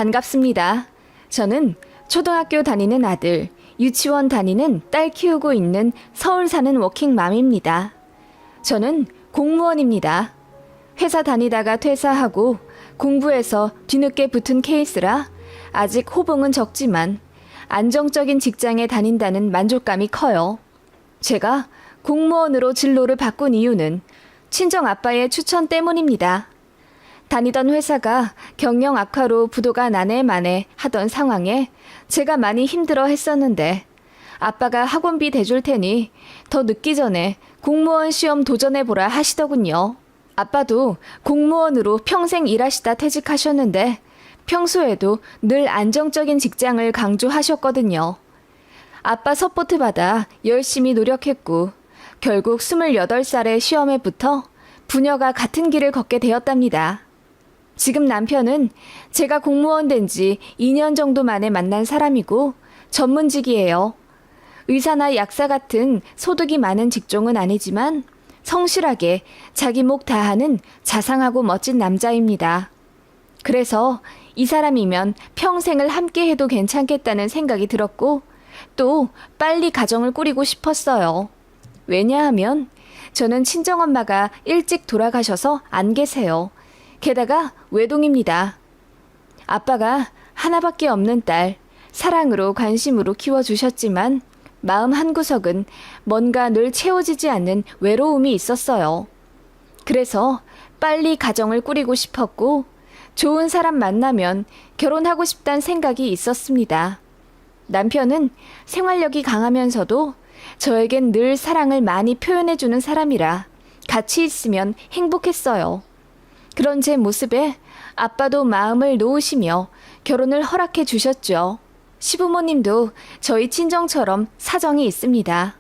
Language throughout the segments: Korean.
반갑습니다. 저는 초등학교 다니는 아들, 유치원 다니는 딸 키우고 있는 서울 사는 워킹맘입니다. 저는 공무원입니다. 회사 다니다가 퇴사하고 공부해서 뒤늦게 붙은 케이스라 아직 호봉은 적지만 안정적인 직장에 다닌다는 만족감이 커요. 제가 공무원으로 진로를 바꾼 이유는 친정 아빠의 추천 때문입니다. 다니던 회사가 경영 악화로 부도가 나네 마네 하던 상황에 제가 많이 힘들어 했었는데 아빠가 학원비 대줄 테니 더 늦기 전에 공무원 시험 도전해보라 하시더군요. 아빠도 공무원으로 평생 일하시다 퇴직하셨는데 평소에도 늘 안정적인 직장을 강조하셨거든요. 아빠 서포트 받아 열심히 노력했고 결국 28살에 시험에 붙어 부녀가 같은 길을 걷게 되었답니다. 지금 남편은 제가 공무원 된 지 2년 정도 만에 만난 사람이고 전문직이에요. 의사나 약사 같은 소득이 많은 직종은 아니지만 성실하게 자기 목 다하는 자상하고 멋진 남자입니다. 그래서 이 사람이면 평생을 함께 해도 괜찮겠다는 생각이 들었고 또 빨리 가정을 꾸리고 싶었어요. 왜냐하면 저는 친정엄마가 일찍 돌아가셔서 안 계세요. 게다가 외동입니다. 아빠가 하나밖에 없는 딸, 사랑으로 관심으로 키워주셨지만 마음 한구석은 뭔가 늘 채워지지 않는 외로움이 있었어요. 그래서 빨리 가정을 꾸리고 싶었고 좋은 사람 만나면 결혼하고 싶다는 생각이 있었습니다. 남편은 생활력이 강하면서도 저에겐 늘 사랑을 많이 표현해주는 사람이라 같이 있으면 행복했어요. 그런 제 모습에 아빠도 마음을 놓으시며 결혼을 허락해 주셨죠. 시부모님도 저희 친정처럼 사정이 있습니다.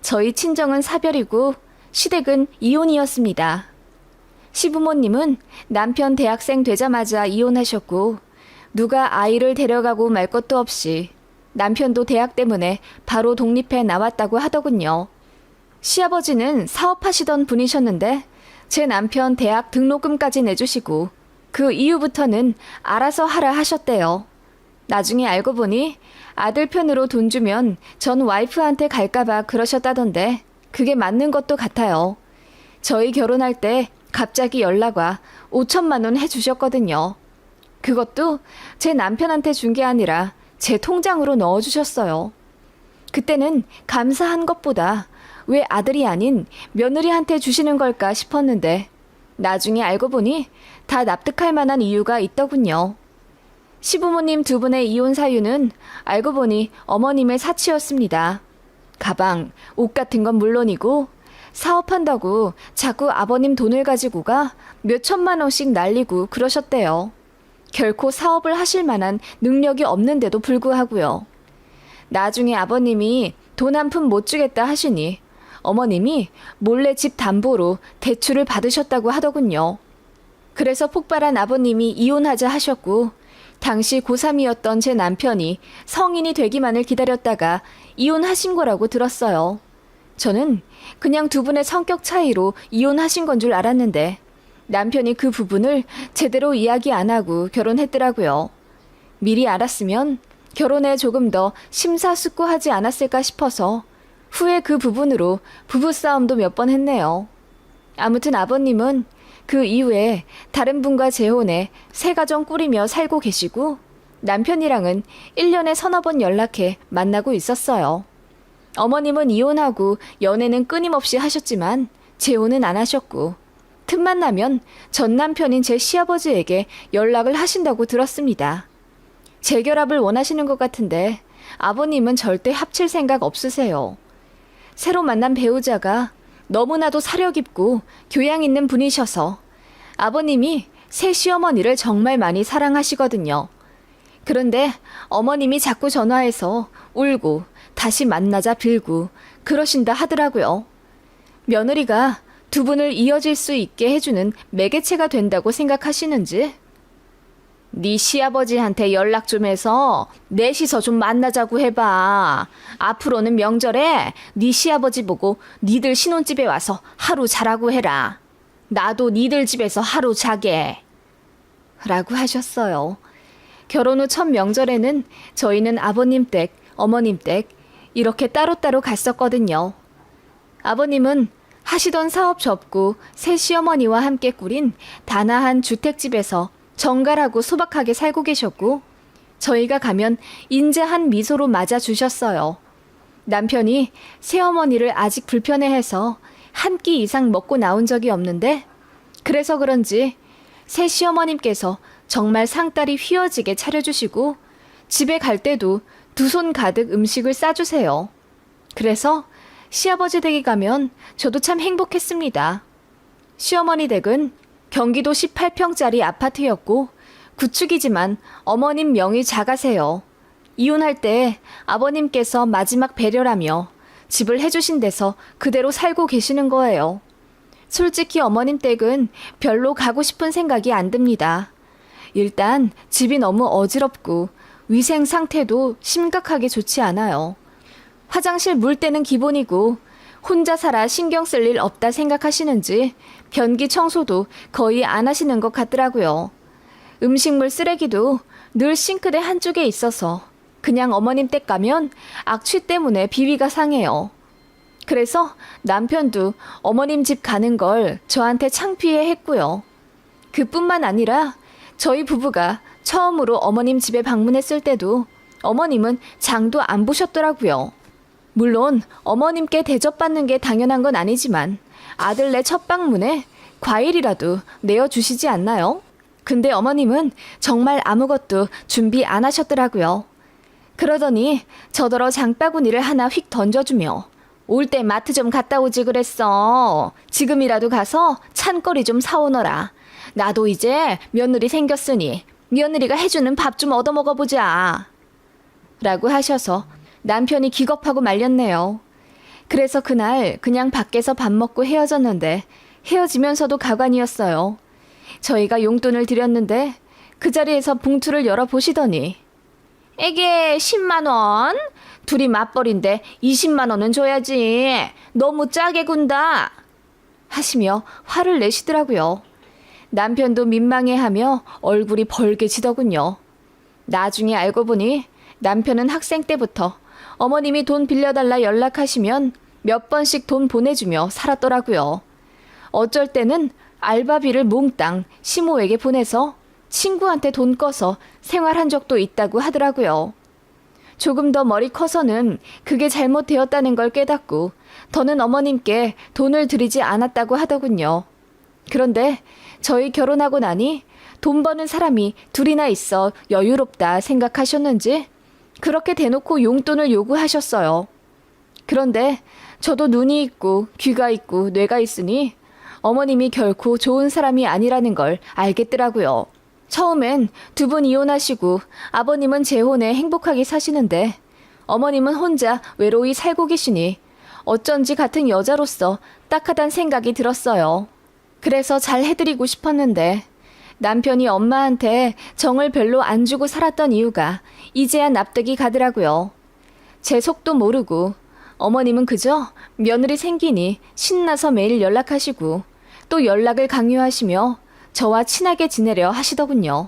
저희 친정은 사별이고 시댁은 이혼이었습니다. 시부모님은 남편 대학생 되자마자 이혼하셨고 누가 아이를 데려가고 말 것도 없이 남편도 대학 때문에 바로 독립해 나왔다고 하더군요. 시아버지는 사업하시던 분이셨는데 제 남편 대학 등록금까지 내주시고 그 이후부터는 알아서 하라 하셨대요. 나중에 알고 보니 아들 편으로 돈 주면 전 와이프한테 갈까봐 그러셨다던데 그게 맞는 것도 같아요. 저희 결혼할 때 갑자기 연락 와 5천만 원 해주셨거든요. 그것도 제 남편한테 준 게 아니라 제 통장으로 넣어주셨어요. 그때는 감사한 것보다 왜 아들이 아닌 며느리한테 주시는 걸까 싶었는데 나중에 알고 보니 다 납득할 만한 이유가 있더군요. 시부모님 두 분의 이혼 사유는 알고 보니 어머님의 사치였습니다. 가방, 옷 같은 건 물론이고 사업한다고 자꾸 아버님 돈을 가지고 가 몇천만 원씩 날리고 그러셨대요. 결코 사업을 하실 만한 능력이 없는데도 불구하고요. 나중에 아버님이 돈 한 푼 못 주겠다 하시니 어머님이 몰래 집 담보로 대출을 받으셨다고 하더군요. 그래서 폭발한 아버님이 이혼하자 하셨고 당시 고3이었던 제 남편이 성인이 되기만을 기다렸다가 이혼하신 거라고 들었어요. 저는 그냥 두 분의 성격 차이로 이혼하신 건 줄 알았는데 남편이 그 부분을 제대로 이야기 안 하고 결혼했더라고요. 미리 알았으면 결혼에 조금 더 심사숙고하지 않았을까 싶어서 후에 그 부분으로 부부싸움도 몇 번 했네요. 아무튼 아버님은 그 이후에 다른 분과 재혼해 새 가정 꾸리며 살고 계시고 남편이랑은 1년에 서너 번 연락해 만나고 있었어요. 어머님은 이혼하고 연애는 끊임없이 하셨지만 재혼은 안 하셨고 틈만 나면 전 남편인 제 시아버지에게 연락을 하신다고 들었습니다. 재결합을 원하시는 것 같은데 아버님은 절대 합칠 생각 없으세요. 새로 만난 배우자가 너무나도 사려 깊고 교양 있는 분이셔서 아버님이 새 시어머니를 정말 많이 사랑하시거든요. 그런데 어머님이 자꾸 전화해서 울고 다시 만나자 빌고 그러신다 하더라고요. 며느리가 두 분을 이어질 수 있게 해주는 매개체가 된다고 생각하시는지? 네 시아버지한테 연락 좀 해서 넷이서 좀 만나자고 해봐. 앞으로는 명절에 네 시아버지 보고 니들 신혼집에 와서 하루 자라고 해라. 나도 니들 집에서 하루 자게. 라고 하셨어요. 결혼 후 첫 명절에는 저희는 아버님 댁, 어머님 댁 이렇게 따로따로 갔었거든요. 아버님은 하시던 사업 접고 새 시어머니와 함께 꾸린 단아한 주택집에서 정갈하고 소박하게 살고 계셨고 저희가 가면 인자한 미소로 맞아주셨어요. 남편이 새어머니를 아직 불편해해서 한 끼 이상 먹고 나온 적이 없는데 그래서 그런지 새 시어머님께서 정말 상다리 휘어지게 차려주시고 집에 갈 때도 두 손 가득 음식을 싸주세요. 그래서 시아버지 댁에 가면 저도 참 행복했습니다. 시어머니 댁은 경기도 18평짜리 아파트였고 구축이지만 어머님 명의 작아세요. 이혼할 때 아버님께서 마지막 배려라며 집을 해주신 데서 그대로 살고 계시는 거예요. 솔직히 어머님 댁은 별로 가고 싶은 생각이 안 듭니다. 일단 집이 너무 어지럽고 위생 상태도 심각하게 좋지 않아요. 화장실 물때는 기본이고 혼자 살아 신경 쓸 일 없다 생각하시는지 변기 청소도 거의 안 하시는 것 같더라고요. 음식물 쓰레기도 늘 싱크대 한쪽에 있어서 그냥 어머님 댁 가면 악취 때문에 비위가 상해요. 그래서 남편도 어머님 집 가는 걸 저한테 창피해 했고요. 그뿐만 아니라 저희 부부가 처음으로 어머님 집에 방문했을 때도 어머님은 장도 안 보셨더라고요. 물론 어머님께 대접받는 게 당연한 건 아니지만 아들네 첫 방문에 과일이라도 내어주시지 않나요? 근데 어머님은 정말 아무것도 준비 안 하셨더라고요. 그러더니 저더러 장바구니를 하나 휙 던져주며 올 때 마트 좀 갔다 오지 그랬어. 지금이라도 가서 찬거리 좀 사오너라. 나도 이제 며느리 생겼으니 며느리가 해주는 밥 좀 얻어먹어보자. 라고 하셔서 남편이 기겁하고 말렸네요. 그래서 그날 그냥 밖에서 밥 먹고 헤어졌는데 헤어지면서도 가관이었어요. 저희가 용돈을 드렸는데 그 자리에서 봉투를 열어보시더니 이게 10만 원? 둘이 맞벌인데 20만 원은 줘야지. 너무 짜게 군다. 하시며 화를 내시더라고요. 남편도 민망해하며 얼굴이 벌개지더군요. 나중에 알고 보니 남편은 학생 때부터 어머님이 돈 빌려달라 연락하시면 몇 번씩 돈 보내주며 살았더라고요. 어쩔 때는 알바비를 몽땅 시모에게 보내서 친구한테 돈 꺼서 생활한 적도 있다고 하더라고요. 조금 더 머리 커서는 그게 잘못되었다는 걸 깨닫고 더는 어머님께 돈을 드리지 않았다고 하더군요. 그런데 저희 결혼하고 나니 돈 버는 사람이 둘이나 있어 여유롭다 생각하셨는지 그렇게 대놓고 용돈을 요구하셨어요. 그런데 저도 눈이 있고 귀가 있고 뇌가 있으니 어머님이 결코 좋은 사람이 아니라는 걸 알겠더라고요. 처음엔 두 분 이혼하시고 아버님은 재혼해 행복하게 사시는데 어머님은 혼자 외로이 살고 계시니 어쩐지 같은 여자로서 딱하단 생각이 들었어요. 그래서 잘 해드리고 싶었는데 남편이 엄마한테 정을 별로 안 주고 살았던 이유가 이제야 납득이 가더라고요. 제 속도 모르고 어머님은 그저 며느리 생기니 신나서 매일 연락하시고 또 연락을 강요하시며 저와 친하게 지내려 하시더군요.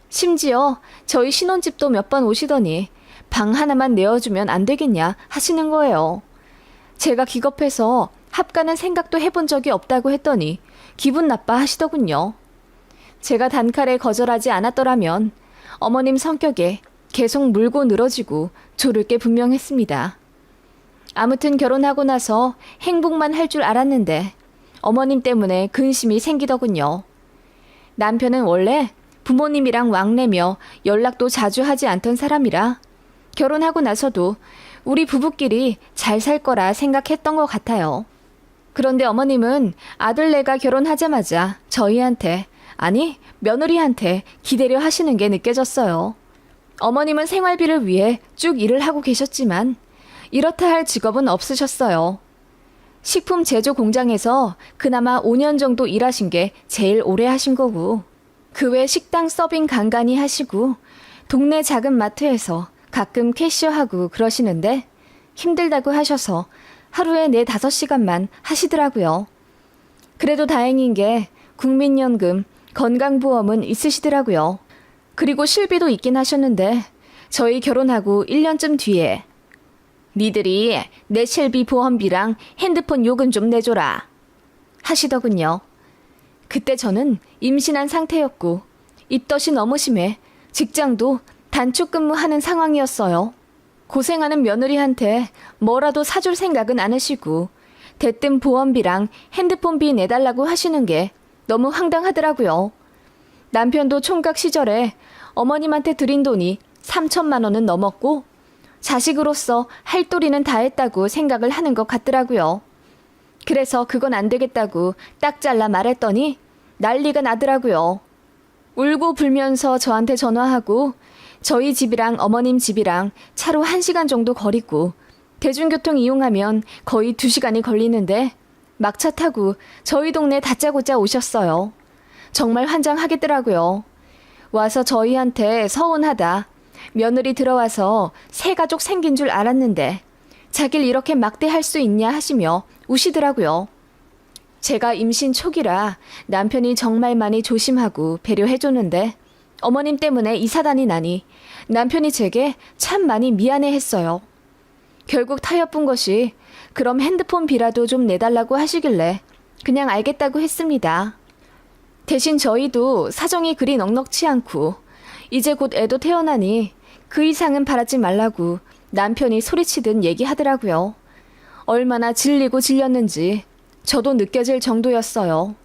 심지어 저희 신혼집도 몇 번 오시더니 방 하나만 내어주면 안 되겠냐 하시는 거예요. 제가 기겁해서 합가는 생각도 해본 적이 없다고 했더니 기분 나빠 하시더군요. 제가 단칼에 거절하지 않았더라면 어머님 성격에 계속 물고 늘어지고 조를 게 분명했습니다. 아무튼 결혼하고 나서 행복만 할 줄 알았는데 어머님 때문에 근심이 생기더군요. 남편은 원래 부모님이랑 왕래며 연락도 자주 하지 않던 사람이라 결혼하고 나서도 우리 부부끼리 잘 살 거라 생각했던 것 같아요. 그런데 어머님은 아들네가 결혼하자마자 저희한테, 아니 며느리한테 기대려 하시는 게 느껴졌어요. 어머님은 생활비를 위해 쭉 일을 하고 계셨지만 이렇다 할 직업은 없으셨어요. 식품 제조 공장에서 그나마 5년 정도 일하신 게 제일 오래 하신 거고 그 외 식당 서빙 간간히 하시고 동네 작은 마트에서 가끔 캐셔하고 그러시는데 힘들다고 하셔서 하루에 4-5시간만 하시더라고요. 그래도 다행인 게 국민연금, 건강보험은 있으시더라고요. 그리고 실비도 있긴 하셨는데 저희 결혼하고 1년쯤 뒤에 니들이 내 실비 보험비랑 핸드폰 요금 좀 내줘라 하시더군요. 그때 저는 임신한 상태였고 입덧이 너무 심해 직장도 단축 근무하는 상황이었어요. 고생하는 며느리한테 뭐라도 사줄 생각은 안 하시고 대뜸 보험비랑 핸드폰비 내달라고 하시는 게 너무 황당하더라고요. 남편도 총각 시절에 어머님한테 드린 돈이 3천만 원은 넘었고 자식으로서 할 도리는 다 했다고 생각을 하는 것 같더라고요. 그래서 그건 안 되겠다고 딱 잘라 말했더니 난리가 나더라고요. 울고 불면서 저한테 전화하고 저희 집이랑 어머님 집이랑 차로 1시간 정도 거리고 대중교통 이용하면 거의 2시간이 걸리는데 막차 타고 저희 동네 다짜고짜 오셨어요. 정말 환장하겠더라고요. 와서 저희한테 서운하다. 며느리 들어와서 새 가족 생긴 줄 알았는데 자길 이렇게 막대할 수 있냐 하시며 우시더라고요. 제가 임신 초기라 남편이 정말 많이 조심하고 배려해줬는데 어머님 때문에 이 사단이 나니 남편이 제게 참 많이 미안해했어요. 결국 타협본 것이 그럼 핸드폰 비라도 좀 내달라고 하시길래 그냥 알겠다고 했습니다. 대신 저희도 사정이 그리 넉넉치 않고 이제 곧 애도 태어나니 그 이상은 바라지 말라고 남편이 소리치듯 얘기하더라고요. 얼마나 질리고 질렸는지 저도 느껴질 정도였어요.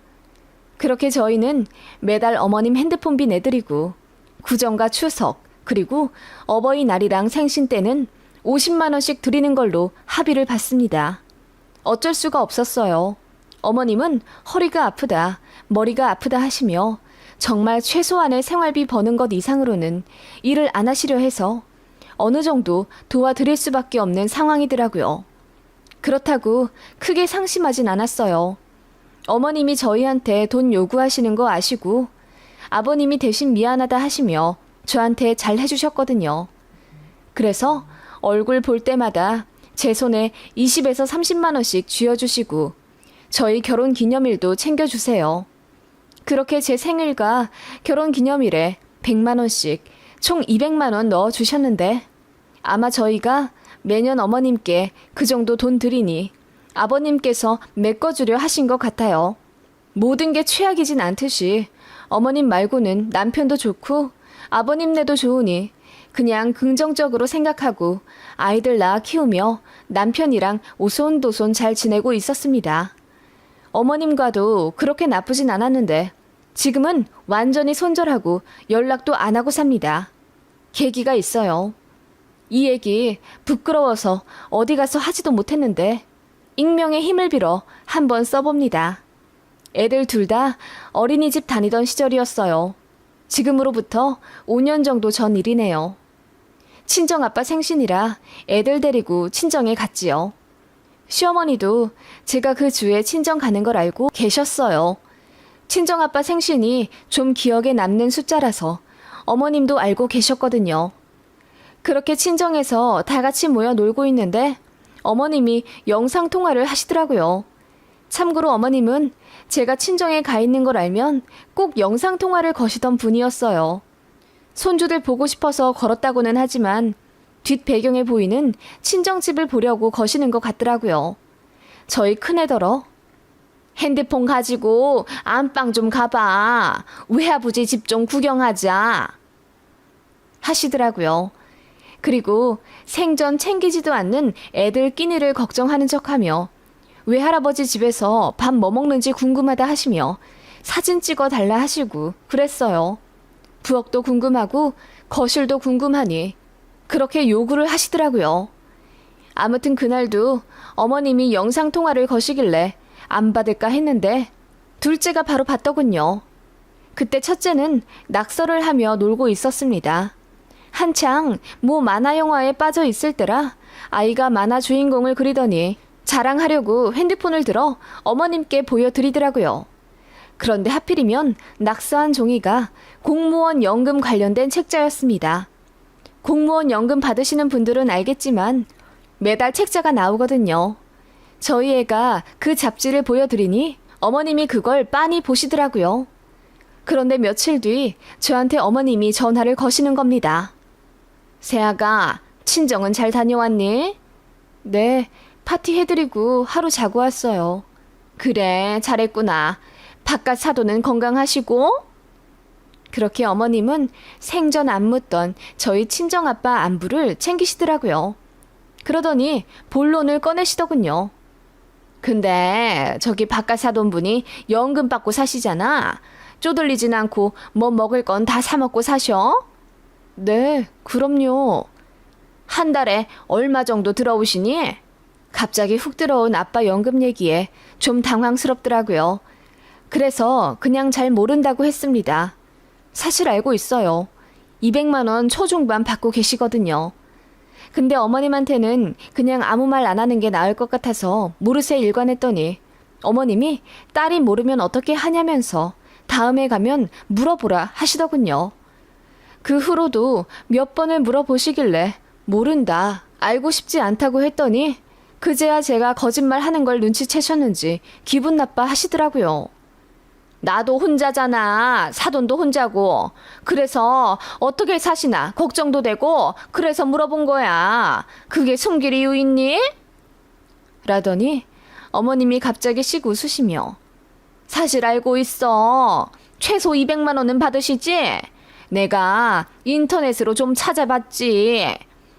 그렇게 저희는 매달 어머님 핸드폰비 내드리고 구정과 추석 그리고 어버이날이랑 생신 때는 50만 원씩 드리는 걸로 합의를 봤습니다. 어쩔 수가 없었어요. 어머님은 허리가 아프다, 머리가 아프다 하시며 정말 최소한의 생활비 버는 것 이상으로는 일을 안 하시려 해서 어느 정도 도와드릴 수밖에 없는 상황이더라고요. 그렇다고 크게 상심하진 않았어요. 어머님이 저희한테 돈 요구하시는 거 아시고 아버님이 대신 미안하다 하시며 저한테 잘 해주셨거든요. 그래서 얼굴 볼 때마다 제 손에 20에서 30만 원씩 쥐어주시고 저희 결혼 기념일도 챙겨주세요. 그렇게 제 생일과 결혼 기념일에 100만 원씩 총 200만 원 넣어주셨는데 아마 저희가 매년 어머님께 그 정도 돈 드리니 아버님께서 메꿔주려 하신 것 같아요. 모든 게 최악이진 않듯이 어머님 말고는 남편도 좋고 아버님네도 좋으니 그냥 긍정적으로 생각하고 아이들 낳아 키우며 남편이랑 오손도손 잘 지내고 있었습니다. 어머님과도 그렇게 나쁘진 않았는데 지금은 완전히 손절하고 연락도 안 하고 삽니다. 계기가 있어요. 이 얘기 부끄러워서 어디 가서 하지도 못했는데 익명의 힘을 빌어 한번 써봅니다. 애들 둘 다 어린이집 다니던 시절이었어요. 지금으로부터 5년 정도 전 일이네요. 친정아빠 생신이라 애들 데리고 친정에 갔지요. 시어머니도 제가 그 주에 친정 가는 걸 알고 계셨어요. 친정아빠 생신이 좀 기억에 남는 숫자라서 어머님도 알고 계셨거든요. 그렇게 친정에서 다 같이 모여 놀고 있는데 어머님이 영상통화를 하시더라고요. 참고로 어머님은 제가 친정에 가 있는 걸 알면 꼭 영상통화를 거시던 분이었어요. 손주들 보고 싶어서 걸었다고는 하지만 뒷 배경에 보이는 친정집을 보려고 거시는 것 같더라고요. 저희 큰애더러 핸드폰 가지고 안방 좀 가봐. 외아버지 집 좀 구경하자. 하시더라고요. 그리고 생전 챙기지도 않는 애들 끼니를 걱정하는 척하며 외할아버지 집에서 밥 뭐 먹는지 궁금하다 하시며 사진 찍어 달라 하시고 그랬어요. 부엌도 궁금하고 거실도 궁금하니 그렇게 요구를 하시더라고요. 아무튼 그날도 어머님이 영상통화를 거시길래 안 받을까 했는데 둘째가 바로 받더군요. 그때 첫째는 낙서를 하며 놀고 있었습니다. 한창 모 만화 영화에 빠져 있을 때라 아이가 만화 주인공을 그리더니 자랑하려고 핸드폰을 들어 어머님께 보여드리더라고요. 그런데 하필이면 낙서한 종이가 공무원 연금 관련된 책자였습니다. 공무원 연금 받으시는 분들은 알겠지만 매달 책자가 나오거든요. 저희 애가 그 잡지를 보여드리니 어머님이 그걸 빤히 보시더라고요. 그런데 며칠 뒤 저한테 어머님이 전화를 거시는 겁니다. 세아가 친정은 잘 다녀왔니? 네, 파티 해드리고 하루 자고 왔어요. 그래, 잘했구나. 바깥 사돈은 건강하시고? 그렇게 어머님은 생전 안 묻던 저희 친정아빠 안부를 챙기시더라고요. 그러더니 본론을 꺼내시더군요. 근데 저기 바깥 사돈분이 연금 받고 사시잖아. 쪼들리진 않고 뭐 먹을 건 다 사 먹고 사셔? 네, 그럼요. 한 달에 얼마 정도 들어오시니? 갑자기 훅 들어온 아빠 연금 얘기에 좀 당황스럽더라고요. 그래서 그냥 잘 모른다고 했습니다. 사실 알고 있어요. 200만 원 초중반 받고 계시거든요. 근데 어머님한테는 그냥 아무 말 안 하는 게 나을 것 같아서 모르쇠 일관했더니 어머님이 딸이 모르면 어떻게 하냐면서 다음에 가면 물어보라 하시더군요. 그 후로도 몇 번을 물어보시길래 모른다, 알고 싶지 않다고 했더니 그제야 제가 거짓말 하는 걸 눈치채셨는지 기분 나빠 하시더라고요. 나도 혼자잖아. 사돈도 혼자고. 그래서 어떻게 사시나 걱정도 되고 그래서 물어본 거야. 그게 숨길 이유 있니? 라더니 어머님이 갑자기 씩 웃으시며 사실 알고 있어. 최소 200만 원은 받으시지? 내가 인터넷으로 좀 찾아봤지.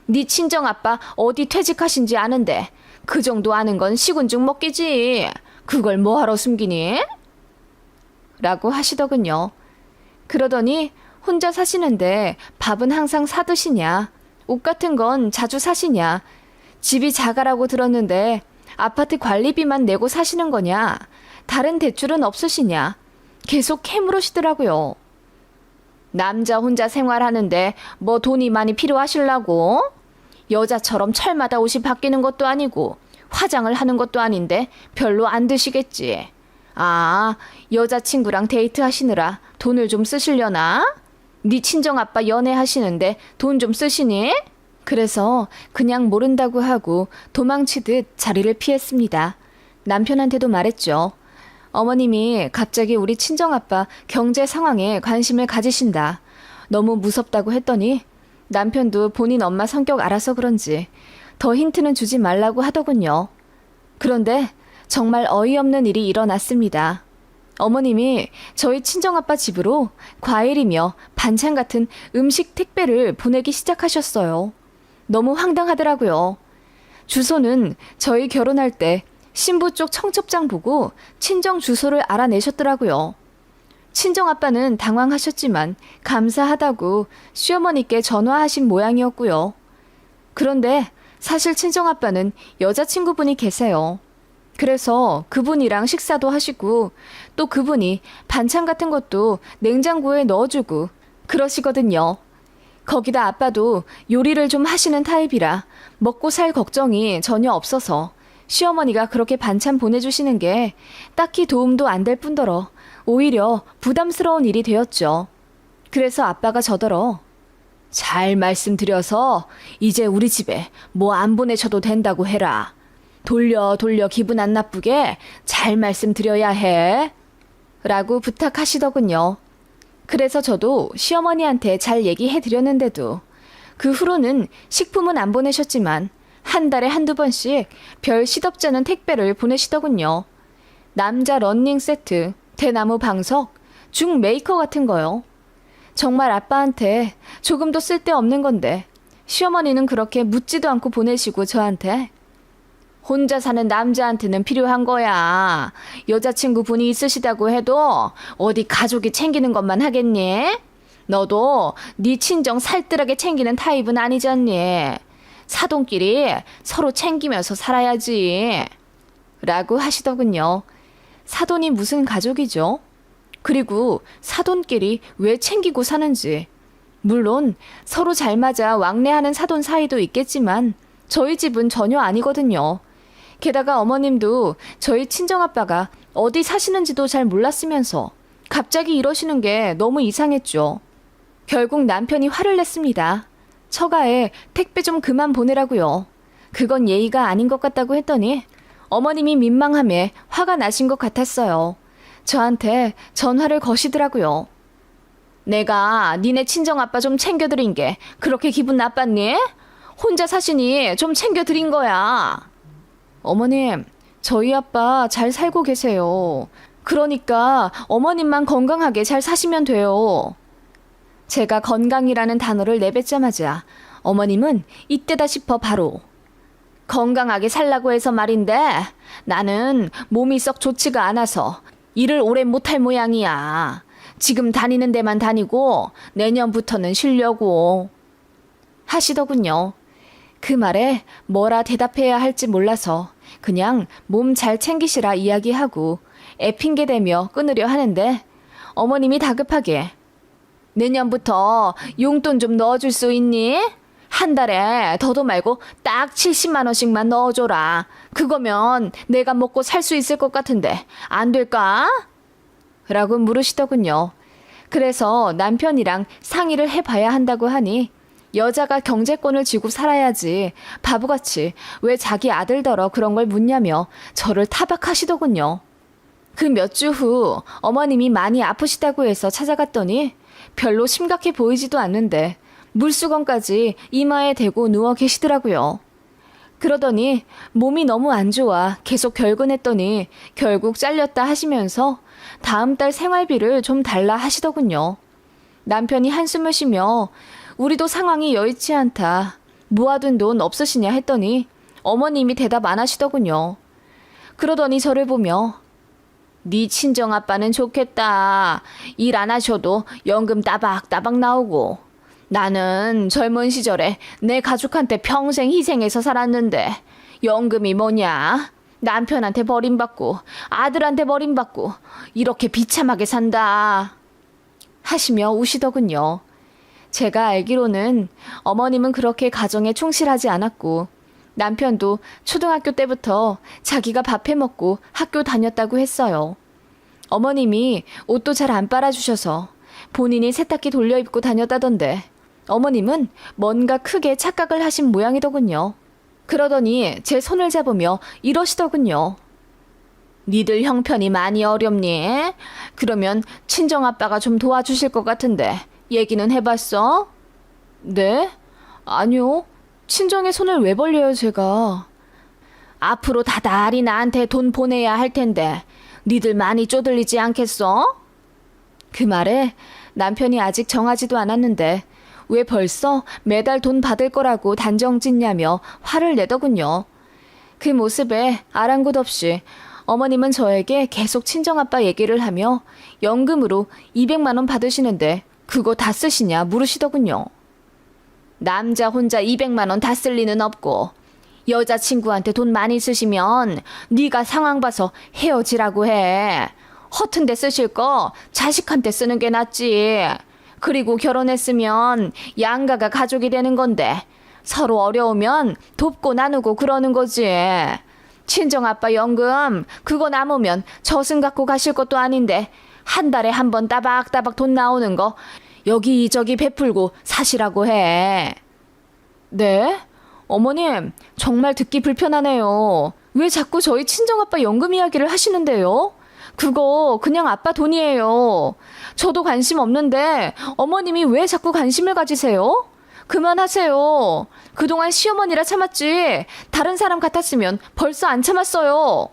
네 친정아빠 어디 퇴직하신지 아는데 그 정도 아는 건 식은죽 먹기지. 그걸 뭐하러 숨기니? 라고 하시더군요. 그러더니 혼자 사시는데 밥은 항상 사드시냐? 옷 같은 건 자주 사시냐? 집이 자가라고 들었는데 아파트 관리비만 내고 사시는 거냐? 다른 대출은 없으시냐? 계속 캐물으시더라고요. 남자 혼자 생활하는데 뭐 돈이 많이 필요하실라고? 여자처럼 철마다 옷이 바뀌는 것도 아니고 화장을 하는 것도 아닌데 별로 안 드시겠지. 아, 여자친구랑 데이트하시느라 돈을 좀 쓰시려나? 네 친정아빠 연애하시는데 돈 좀 쓰시니? 그래서 그냥 모른다고 하고 도망치듯 자리를 피했습니다. 남편한테도 말했죠. 어머님이 갑자기 우리 친정아빠 경제 상황에 관심을 가지신다. 너무 무섭다고 했더니 남편도 본인 엄마 성격 알아서 그런지 더 힌트는 주지 말라고 하더군요. 그런데 정말 어이없는 일이 일어났습니다. 어머님이 저희 친정아빠 집으로 과일이며 반찬 같은 음식 택배를 보내기 시작하셨어요. 너무 황당하더라고요. 주소는 저희 결혼할 때 신부 쪽 청첩장 보고 친정 주소를 알아내셨더라고요. 친정아빠는 당황하셨지만 감사하다고 시어머니께 전화하신 모양이었고요. 그런데 사실 친정아빠는 여자친구분이 계세요. 그래서 그분이랑 식사도 하시고 또 그분이 반찬 같은 것도 냉장고에 넣어주고 그러시거든요. 거기다 아빠도 요리를 좀 하시는 타입이라 먹고 살 걱정이 전혀 없어서 시어머니가 그렇게 반찬 보내주시는 게 딱히 도움도 안 될 뿐더러 오히려 부담스러운 일이 되었죠. 그래서 아빠가 저더러 잘 말씀드려서 이제 우리 집에 뭐 안 보내셔도 된다고 해라. 돌려 기분 안 나쁘게 잘 말씀드려야 해. 라고 부탁하시더군요. 그래서 저도 시어머니한테 잘 얘기해 드렸는데도 그 후로는 식품은 안 보내셨지만 한 달에 한두 번씩 별 시덥잖은 택배를 보내시더군요. 남자 러닝 세트, 대나무 방석, 죽 메이커 같은 거요. 정말 아빠한테 조금도 쓸데없는 건데 시어머니는 그렇게 묻지도 않고 보내시고 저한테 혼자 사는 남자한테는 필요한 거야. 여자친구 분이 있으시다고 해도 어디 가족이 챙기는 것만 하겠니? 너도 네 친정 살뜰하게 챙기는 타입은 아니잖니. 사돈끼리 서로 챙기면서 살아야지. 라고 하시더군요. 사돈이 무슨 가족이죠? 그리고 사돈끼리 왜 챙기고 사는지. 물론 서로 잘 맞아 왕래하는 사돈 사이도 있겠지만 저희 집은 전혀 아니거든요. 게다가 어머님도 저희 친정아빠가 어디 사시는지도 잘 몰랐으면서 갑자기 이러시는 게 너무 이상했죠. 결국 남편이 화를 냈습니다. 처가에 택배 좀 그만 보내라고요. 그건 예의가 아닌 것 같다고 했더니 어머님이 민망함에 화가 나신 것 같았어요. 저한테 전화를 거시더라고요. 내가 니네 친정아빠 좀 챙겨드린 게 그렇게 기분 나빴니? 혼자 사시니 좀 챙겨드린 거야. 어머님, 저희 아빠 잘 살고 계세요. 그러니까 어머님만 건강하게 잘 사시면 돼요. 제가 건강이라는 단어를 내뱉자마자 어머님은 이때다 싶어 바로 건강하게 살라고 해서 말인데 나는 몸이 썩 좋지가 않아서 일을 오래 못할 모양이야. 지금 다니는 데만 다니고 내년부터는 쉬려고 하시더군요. 그 말에 뭐라 대답해야 할지 몰라서 그냥 몸 잘 챙기시라 이야기하고 애핑계대며 끊으려 하는데 어머님이 다급하게 내년부터 용돈 좀 넣어줄 수 있니? 한 달에 더도 말고 딱 70만 원씩만 넣어줘라. 그거면 내가 먹고 살 수 있을 것 같은데 안 될까? 라고 물으시더군요. 그래서 남편이랑 상의를 해봐야 한다고 하니 여자가 경제권을 쥐고 살아야지 바보같이 왜 자기 아들더러 그런 걸 묻냐며 저를 타박하시더군요. 그 몇 주 후 어머님이 많이 아프시다고 해서 찾아갔더니 별로 심각해 보이지도 않는데 물수건까지 이마에 대고 누워 계시더라고요. 그러더니 몸이 너무 안 좋아 계속 결근했더니 결국 잘렸다 하시면서 다음 달 생활비를 좀 달라 하시더군요. 남편이 한숨을 쉬며 우리도 상황이 여의치 않다. 모아둔 돈 없으시냐 했더니 어머님이 대답 안 하시더군요. 그러더니 저를 보며 네 친정아빠는 좋겠다. 일 안 하셔도 연금 따박따박 나오고 나는 젊은 시절에 내 가족한테 평생 희생해서 살았는데 연금이 뭐냐? 남편한테 버림받고 아들한테 버림받고 이렇게 비참하게 산다 하시며 우시더군요. 제가 알기로는 어머님은 그렇게 가정에 충실하지 않았고 남편도 초등학교 때부터 자기가 밥해 먹고 학교 다녔다고 했어요. 어머님이 옷도 잘 안 빨아주셔서 본인이 세탁기 돌려 입고 다녔다던데 어머님은 뭔가 크게 착각을 하신 모양이더군요. 그러더니 제 손을 잡으며 이러시더군요. 니들 형편이 많이 어렵니? 그러면 친정아빠가 좀 도와주실 것 같은데 얘기는 해봤어? 네? 아니요. 친정의 손을 왜 벌려요, 제가? 앞으로 다달이 나한테 돈 보내야 할 텐데 니들 많이 쪼들리지 않겠어? 그 말에 남편이 아직 정하지도 않았는데 왜 벌써 매달 돈 받을 거라고 단정짓냐며 화를 내더군요. 그 모습에 아랑곳 없이 어머님은 저에게 계속 친정아빠 얘기를 하며 연금으로 200만 원 받으시는데 그거 다 쓰시냐 물으시더군요. 남자 혼자 200만 원 다 쓸 리는 없고 여자친구한테 돈 많이 쓰시면 네가 상황 봐서 헤어지라고 해. 허튼 데 쓰실 거 자식한테 쓰는 게 낫지. 그리고 결혼했으면 양가가 가족이 되는 건데 서로 어려우면 돕고 나누고 그러는 거지. 친정아빠 연금 그거 남으면 저승 갖고 가실 것도 아닌데 한 달에 한 번 따박따박 돈 나오는 거 여기저기 베풀고 사시라고 해. 네? 어머님, 정말 듣기 불편하네요. 왜 자꾸 저희 친정아빠 연금 이야기를 하시는데요? 그거 그냥 아빠 돈이에요. 저도 관심 없는데 어머님이 왜 자꾸 관심을 가지세요? 그만하세요. 그동안 시어머니라 참았지 다른 사람 같았으면 벌써 안 참았어요.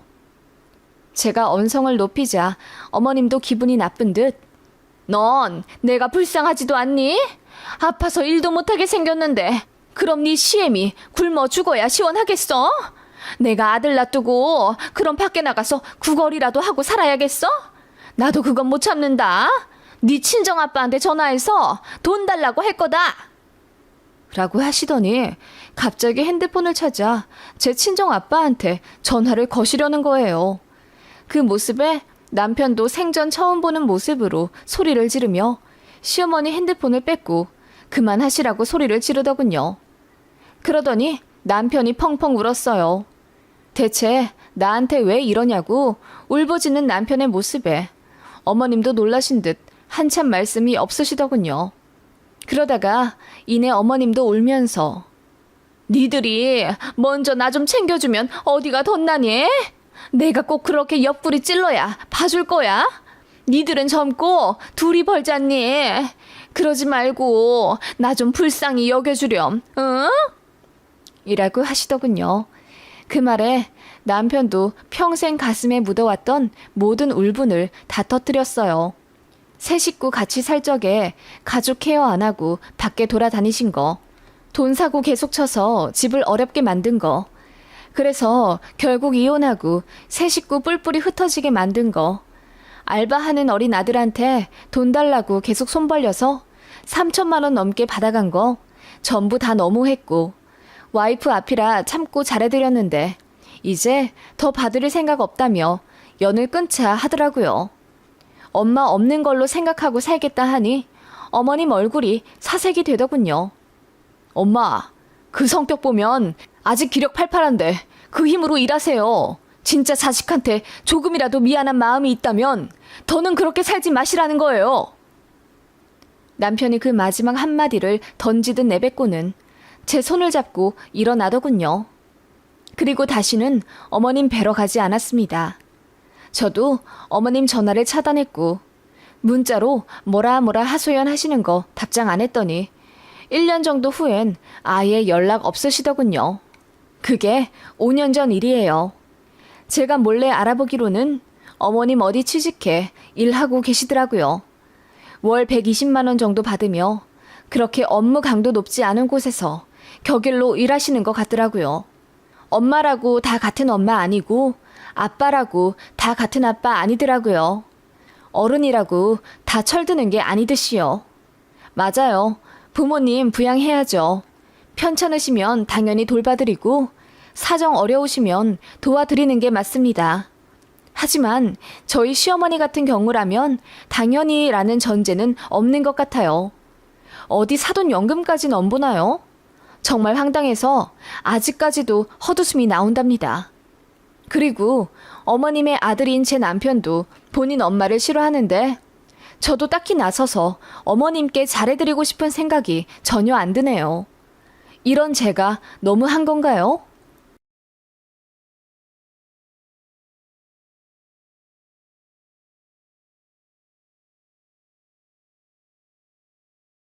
제가 언성을 높이자 어머님도 기분이 나쁜 듯 넌 내가 불쌍하지도 않니? 아파서 일도 못하게 생겼는데 그럼 네 시애미 굶어 죽어야 시원하겠어? 내가 아들 놔두고 그럼 밖에 나가서 구걸이라도 하고 살아야겠어? 나도 그건 못 참는다. 네 친정아빠한테 전화해서 돈 달라고 할 거다. 라고 하시더니 갑자기 핸드폰을 찾아 제 친정아빠한테 전화를 거시려는 거예요. 그 모습에 남편도 생전 처음 보는 모습으로 소리를 지르며 시어머니 핸드폰을 뺏고 그만하시라고 소리를 지르더군요. 그러더니 남편이 펑펑 울었어요. 대체 나한테 왜 이러냐고 울부짖는 남편의 모습에 어머님도 놀라신 듯 한참 말씀이 없으시더군요. 그러다가 이내 어머님도 울면서 니들이 먼저 나 좀 챙겨주면 어디가 덧나니? 내가 꼭 그렇게 옆구리 찔러야 봐줄 거야? 니들은 젊고 둘이 벌잖니? 그러지 말고 나 좀 불쌍히 여겨주렴, 응? 이라고 하시더군요. 그 말에 남편도 평생 가슴에 묻어왔던 모든 울분을 다 터뜨렸어요. 세 식구 같이 살 적에 가족 케어 안 하고 밖에 돌아다니신 거, 돈 사고 계속 쳐서 집을 어렵게 만든 거, 그래서 결국 이혼하고 세 식구 뿔뿔이 흩어지게 만든 거, 알바하는 어린 아들한테 돈 달라고 계속 손 벌려서 3천만 원 넘게 받아간 거 전부 다 너무했고, 와이프 앞이라 참고 잘해드렸는데 이제 더 받을 생각 없다며 연을 끊자 하더라고요. 엄마 없는 걸로 생각하고 살겠다 하니 어머님 얼굴이 사색이 되더군요. 엄마, 그 성격 보면 아직 기력 팔팔한데 그 힘으로 일하세요. 진짜 자식한테 조금이라도 미안한 마음이 있다면 더는 그렇게 살지 마시라는 거예요. 남편이 그 마지막 한마디를 던지듯 내뱉고는 제 손을 잡고 일어나더군요. 그리고 다시는 어머님 뵈러 가지 않았습니다. 저도 어머님 전화를 차단했고 문자로 뭐라 하소연하시는 거 답장 안 했더니 1년 정도 후엔 아예 연락 없으시더군요. 그게 5년 전 일이에요. 제가 몰래 알아보기로는 어머님 어디 취직해 일하고 계시더라고요. 월 120만 원 정도 받으며 그렇게 업무 강도 높지 않은 곳에서 격일로 일하시는 것 같더라고요. 엄마라고 다 같은 엄마 아니고 아빠라고 다 같은 아빠 아니더라고요. 어른이라고 다 철드는 게 아니듯이요. 맞아요. 부모님 부양해야죠. 편찮으시면 당연히 돌봐드리고 사정 어려우시면 도와드리는 게 맞습니다. 하지만 저희 시어머니 같은 경우라면 당연히라는 전제는 없는 것 같아요. 어디 사돈 연금까지 넘보나요? 정말 황당해서 아직까지도 헛웃음이 나온답니다. 그리고 어머님의 아들인 제 남편도 본인 엄마를 싫어하는데 저도 딱히 나서서 어머님께 잘해드리고 싶은 생각이 전혀 안 드네요. 이런 제가 너무한 건가요?